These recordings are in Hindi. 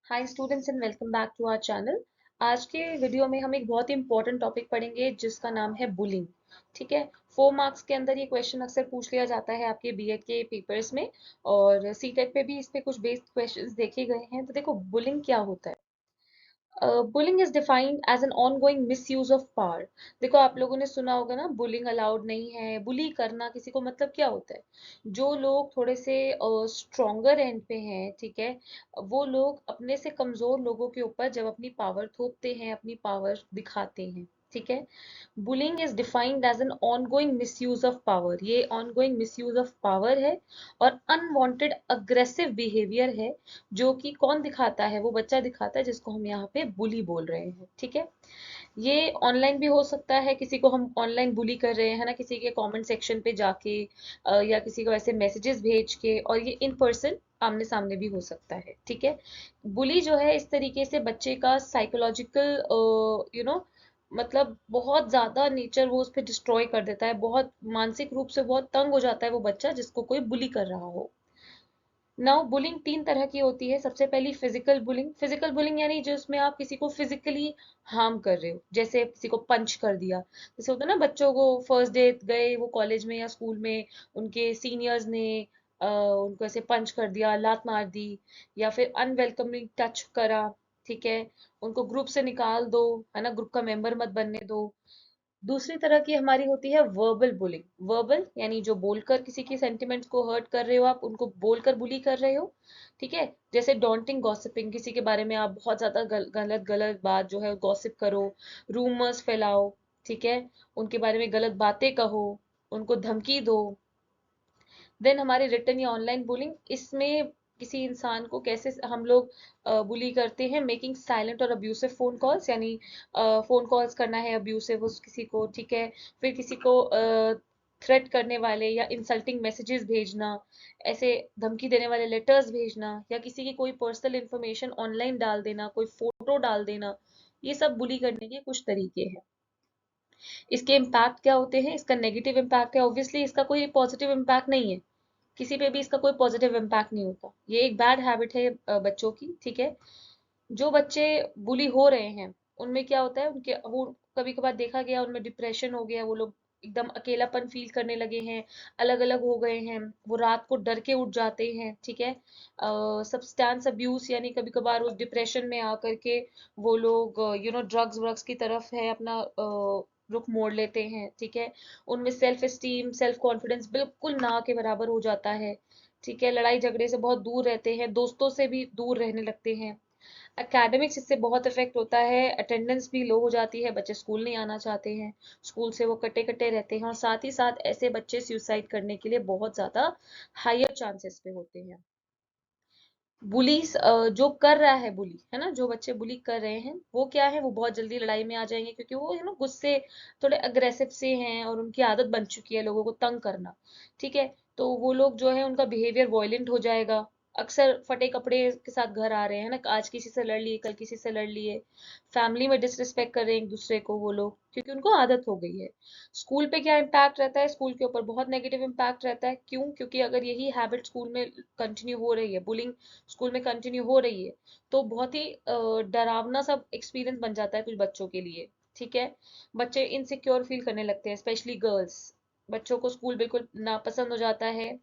Hi students and welcome back to our channel. आज के वीडियो में हम एक बहुत ही इंपॉर्टेंट टॉपिक पढ़ेंगे जिसका नाम है बुलिंग। ठीक है। 4 मार्क्स के अंदर ये क्वेश्चन अक्सर पूछ लिया जाता है आपके बीएड के पेपर्स में, और सीटेट पे भी इस पे कुछ बेस्ड क्वेश्चंस देखे गए हैं। तो देखो, बुलिंग क्या होता है। Bullying is defined as an ongoing misuse of power. देखो, आप लोगों ने सुना होगा ना, बुलिंग अलाउड नहीं है। बुली करना किसी को मतलब क्या होता है, जो लोग थोड़े से स्ट्रोंगर एंड पे हैं, ठीक है, वो लोग अपने से कमजोर लोगों के ऊपर जब अपनी पावर थोपते हैं, अपनी पावर दिखाते हैं। ठीक है। Bullying is defined as an ongoing misuse of power. ये ऑनगोइंग मिसयूज ऑफ पावर है और अनवांटेड अग्रेसिव बिहेवियर है, जो कि कौन दिखाता है, वो बच्चा दिखाता है जिसको हम यहाँ पे बुली बोल रहे हैं। ठीक है। ये ऑनलाइन भी हो सकता है, किसी को हम ऑनलाइन बुली कर रहे हैं ना, किसी के कमेंट सेक्शन पे जाके या किसी को ऐसे मैसेजेस भेज के, और ये इन पर्सन आमने सामने भी हो सकता है। ठीक है। बुली जो है इस तरीके से बच्चे का साइकोलॉजिकल मतलब बहुत ज्यादा नेचर वो उस पर डिस्ट्रॉय कर देता है, बहुत मानसिक रूप से बहुत तंग हो जाता है वो बच्चा जिसको कोई बुली कर रहा हो। नाउ बुलिंग 3 तरह की होती है। सबसे पहली फिजिकल बुलिंग। फिजिकल बुलिंग यानी जिसमें आप किसी को फिजिकली हार्म कर रहे हो, जैसे किसी को पंच कर दिया। जैसे होता है ना, बच्चों को फर्स्ट डे गए वो कॉलेज में या स्कूल में, उनके सीनियर्स ने उनको ऐसे पंच कर दिया, लात मार दी, या फिर अनवेलकमिंग टच करा। ठीक है। उनको ग्रुप से निकाल दो, है ना, ग्रुप का मेंबर मत बनने दो। दूसरी तरह की हमारी होती है वर्बल बुलिंग। वर्बल यानी जो बोलकर किसी की सेंटिमेंट्स को हर्ट कर रहे हो, आप उनको बोलकर बुली कर रहे हो। ठीक है। जैसे डॉन्टिंग गॉसिपिंग, किसी के बारे में आप बहुत ज्यादा गलत गलत बात जो है गॉसिप करो, रूमर्स फैलाओ। ठीक है। उनके बारे में गलत बातें कहो, उनको धमकी दो। देन हमारे रिटर्न या ऑनलाइन बुलिंग, इसमें किसी इंसान को कैसे हम लोग बुली करते हैं, मेकिंग साइलेंट और अब्यूसिव फोन कॉल्स, यानी फोन कॉल्स करना है अब्यूसिव उस किसी को। ठीक है। फिर किसी को थ्रेट करने वाले या इंसल्टिंग मैसेजेस भेजना, ऐसे धमकी देने वाले लेटर्स भेजना, या किसी की कोई पर्सनल इंफॉर्मेशन ऑनलाइन डाल देना, कोई फोटो डाल देना। ये सब बुली करने के कुछ तरीके हैं। इसके इम्पैक्ट क्या होते हैं, इसका नेगेटिव इम्पैक्ट है, ऑब्वियसली इसका कोई पॉजिटिव इम्पैक्ट नहीं है। किसी पे भी इसका कोई पॉजिटिव इम्पैक्ट नहीं होता। ये एक बैड हैबिट है बच्चों की। ठीक है। जो बच्चे बुली हो रहे हैं, उनमें क्या होता है, उनके वो कभी कभार देखा गया उनमें डिप्रेशन हो गया, वो लोग एकदम अकेलापन फील करने लगे हैं, अलग अलग हो गए हैं, वो रात को डर के उठ जाते हैं। ठीक है। सब्सटेंस अब्यूज, यानी कभी कभार उस डिप्रेशन में आकर के वो लोग ड्रग्स व्रग्स की तरफ है अपना रुख मोड़ लेते हैं। ठीक है। उनमें सेल्फ एस्टीम, सेल्फ कॉन्फिडेंस बिल्कुल ना के बराबर हो जाता है। ठीक है। लड़ाई झगड़े से बहुत दूर रहते हैं, दोस्तों से भी दूर रहने लगते हैं। एकेडमिक्स इससे बहुत इफेक्ट होता है, अटेंडेंस भी लो हो जाती है, बच्चे स्कूल नहीं आना चाहते हैं, स्कूल से वो कटे कटे रहते हैं, और साथ ही साथ ऐसे बच्चे सुसाइड करने के लिए बहुत ज्यादा हायर चांसेस पे होते हैं। बुलीज जो कर रहा है बुली, है ना, जो बच्चे बुली कर रहे हैं वो क्या है, वो बहुत जल्दी लड़ाई में आ जाएंगे, क्योंकि वो गुस्से, थोड़े अग्रेसिव से हैं और उनकी आदत बन चुकी है लोगों को तंग करना। ठीक है। तो वो लोग जो है उनका बिहेवियर वॉयलेंट हो जाएगा। अक्सर फटे कपड़े के साथ घर आ रहे हैं ना, आज किसी से लड़ लिए, कल किसी से लड़ लिए, फैमिली में डिसरिस्पेक्ट कर रहे हैं एक दूसरे को वो लोग, क्योंकि उनको आदत हो गई है। स्कूल पे क्या इम्पैक्ट रहता है, स्कूल के ऊपर बहुत नेगेटिव इम्पैक्ट रहता है। क्यों? क्योंकि अगर यही हैबिट स्कूल में कंटिन्यू हो रही है, बुलिंग स्कूल में कंटिन्यू हो रही है, तो बहुत ही डरावना सा एक्सपीरियंस बन जाता है कुछ बच्चों के लिए। ठीक है। बच्चे इनसिक्योर फील करने लगते हैं, स्पेशली गर्ल्स। बच्चों को स्कूल बिल्कुल नापसंद हो जाता है।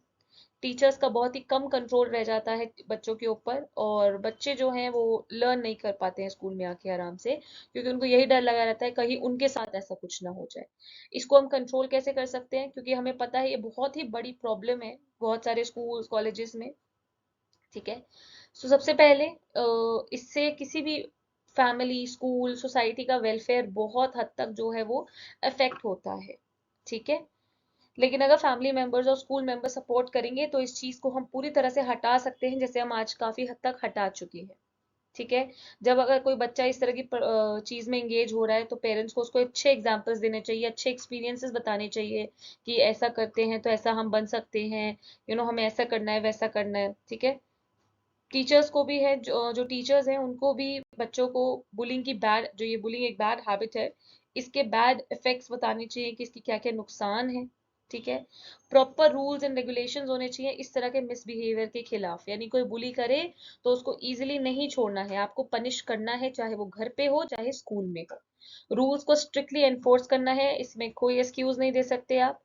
टीचर्स का बहुत ही कम कंट्रोल रह जाता है बच्चों के ऊपर, और बच्चे जो हैं वो लर्न नहीं कर पाते हैं स्कूल में आके आराम से, क्योंकि उनको यही डर लगा रहता है कहीं उनके साथ ऐसा कुछ ना हो जाए। इसको हम कंट्रोल कैसे कर सकते हैं, क्योंकि हमें पता है ये बहुत ही बड़ी प्रॉब्लम है बहुत सारे स्कूल कॉलेजेस में। ठीक है। सो सबसे पहले इससे किसी भी फैमिली, स्कूल, सोसाइटी का वेलफेयर बहुत हद तक जो है वो अफेक्ट होता है। ठीक है। लेकिन अगर फैमिली मेंबर्स और स्कूल मेंबर्स सपोर्ट करेंगे तो इस चीज को हम पूरी तरह से हटा सकते हैं, जैसे हम आज काफी हद तक हटा चुके हैं। ठीक है। जब अगर कोई बच्चा इस तरह की चीज में एंगेज हो रहा है, तो पेरेंट्स को उसको अच्छे एग्जांपल्स देने चाहिए, अच्छे एक्सपीरियंसेस बताने चाहिए कि ऐसा करते हैं तो ऐसा हम बन सकते हैं, हमें ऐसा करना है, वैसा करना है। ठीक है। टीचर्स को भी है, जो टीचर्स हैं उनको भी बच्चों को बुलिंग की बैड, ये बुलिंग एक बैड हैबिट है, इसके बैड इफेक्ट्स बताने चाहिए कि इसकी क्या क्या नुकसान है। ठीक है। प्रॉपर रूल्स एंड रेगुलेशंस होने चाहिए इस तरह के मिसबिहेवियर के खिलाफ, यानी कोई बुली करे तो उसको इजीली नहीं छोड़ना है, आपको पनिश करना है, चाहे वो घर पे हो चाहे स्कूल में हो। रूल्स को स्ट्रिक्टली एनफोर्स करना है, इसमें कोई एक्सक्यूज नहीं दे सकते आप।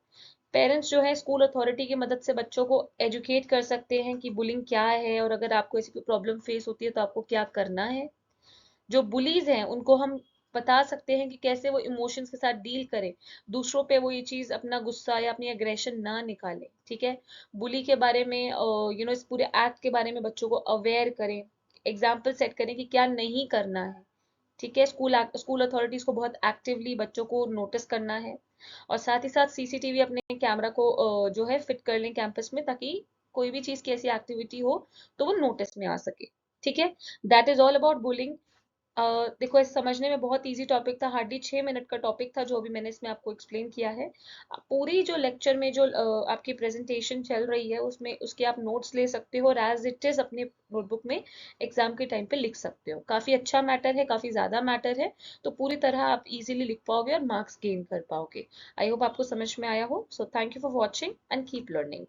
पेरेंट्स जो है स्कूल अथॉरिटी की मदद से बच्चों को एजुकेट कर सकते हैं कि बुलिंग क्या है, और अगर आपको ऐसी कोई प्रॉब्लम फेस होती है तो आपको क्या करना है। जो बुलीज हैं उनको हम बता सकते हैं कि कैसे वो इमोशंस के साथ डील करें, दूसरों पे वो ये चीज अपना गुस्सा या अपनी एग्रेशन ना निकालें। ठीक है। बुली के बारे में इस पूरे एक्ट के बारे में बच्चों को अवेयर करें, एग्जाम्पल सेट करें कि क्या नहीं करना है। ठीक है। स्कूल अथॉरिटीज को बहुत एक्टिवली बच्चों को नोटिस करना है, और साथ ही साथ सीसीटीवी अपने कैमरा को जो है फिट कर लें कैंपस में, ताकि कोई भी चीज की ऐसी एक्टिविटी हो तो वो नोटिस में आ सके। ठीक है। That is all about bullying. देखो, इस समझने में बहुत इजी टॉपिक था, हार्डली 6 मिनट का टॉपिक था जो अभी मैंने इसमें आपको एक्सप्लेन किया है। पूरी जो लेक्चर में जो आपकी प्रेजेंटेशन चल रही है उसमें उसके आप नोट्स ले सकते हो और एज इट इज अपने नोटबुक में एग्जाम के टाइम पे लिख सकते हो। काफी अच्छा मैटर है, काफी ज्यादा मैटर है, तो पूरी तरह आप इजीली लिख पाओगे और मार्क्स गेन कर पाओगे। आई होप आपको समझ में आया हो। So thank you for watching and keep learning.